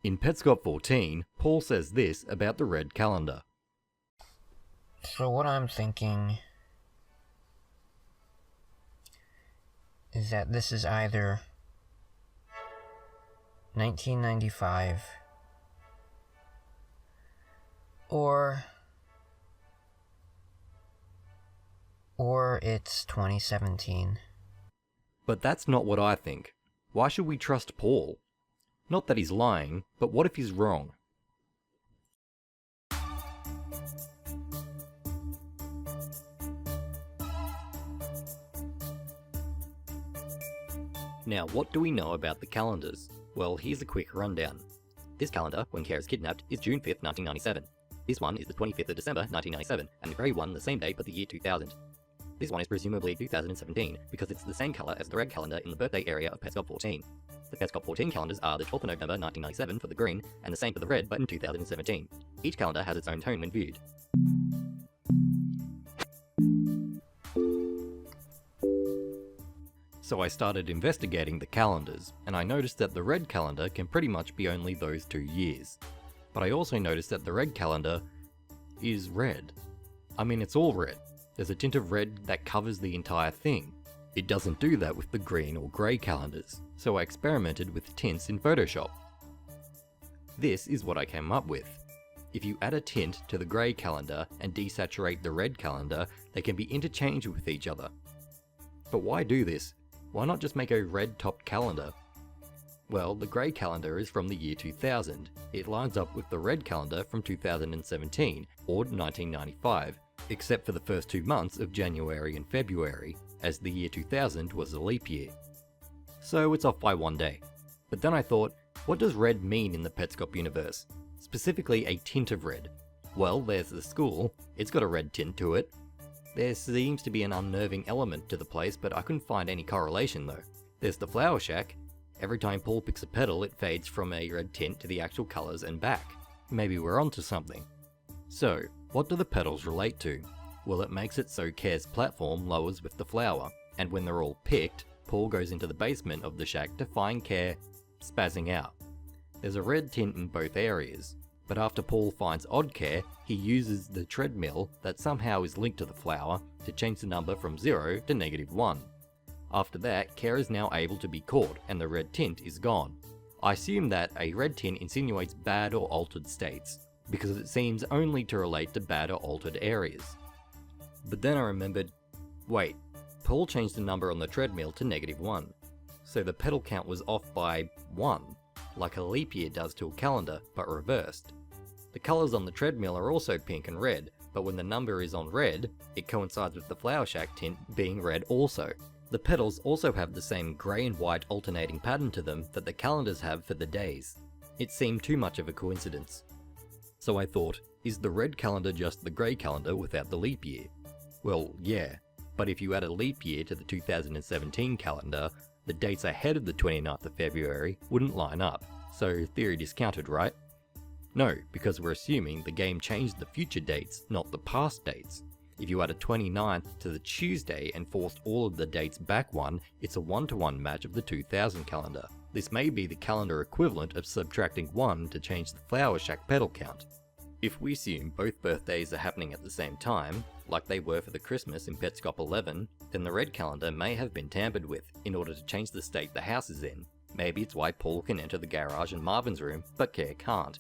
In Petscop 14, Paul says this about the red calendar. So what I'm thinking is that this is either 1995 or it's 2017. But that's not what I think. Why should we trust Paul? Not that he's lying, but what if he's wrong? Now, what do we know about the calendars? Well, here's a quick rundown. This calendar, when Kara is kidnapped, is June 5th, 1997. This one is the 25th of December, 1997, and the very one the same day but the year 2000. This one is presumably 2017, because it's the same colour as the red calendar in the birthday area of Petscop 14. The Petscop 14 calendars are the 12th of November 1997 for the green, and the same for the red but in 2017. Each calendar has its own tone when viewed. So I started investigating the calendars, and I noticed that the red calendar can pretty much be only those 2 years. But I also noticed that the red calendar is red. I mean, it's all red. There's a tint of red that covers the entire thing. It doesn't do that with the green or grey calendars, so I experimented with tints in Photoshop. This is what I came up with. If you add a tint to the grey calendar and desaturate the red calendar, they can be interchanged with each other. But why do this? Why not just make a red-topped calendar? Well, the grey calendar is from the year 2000. It lines up with the red calendar from 2017, or 1995, except for the first 2 months of January and February, as the year 2000 was a leap year. So it's off by 1 day. But then I thought, what does red mean in the Petscop universe? Specifically a tint of red. Well, there's the school, it's got a red tint to it. There seems to be an unnerving element to the place, but I couldn't find any correlation though. There's the flower shack. Every time Paul picks a petal, it fades from a red tint to the actual colours and back. Maybe we're onto something. So, what do the petals relate to? Well, it makes it so Care's platform lowers with the flower, and when they're all picked, Paul goes into the basement of the shack to find Care spazzing out. There's a red tint in both areas, but after Paul finds Odd Care, he uses the treadmill that somehow is linked to the flower to change the number from 0 to -1. After that, Care is now able to be caught and the red tint is gone. I assume that a red tint insinuates bad or altered states, because it seems only to relate to bad or altered areas. But then I remembered, wait, Paul changed the number on the treadmill to -1, so the petal count was off by 1, like a leap year does to a calendar, but reversed. The colours on the treadmill are also pink and red, but when the number is on red, it coincides with the flower shack tint being red also. The petals also have the same grey and white alternating pattern to them that the calendars have for the days. It seemed too much of a coincidence. So I thought, is the red calendar just the grey calendar without the leap year? Well, yeah, but if you add a leap year to the 2017 calendar, the dates ahead of the 29th of February wouldn't line up, so theory discounted, right? No, because we're assuming the game changed the future dates, not the past dates. If you add a 29th to the Tuesday and forced all of the dates back one, it's a 1-to-1 match of the 2000 calendar. This may be the calendar equivalent of subtracting 1 to change the flower shack petal count. If we assume both birthdays are happening at the same time, like they were for the Christmas in Petscop 11, then the red calendar may have been tampered with in order to change the state the house is in. Maybe it's why Paul can enter the garage and Marvin's room, but Care can't.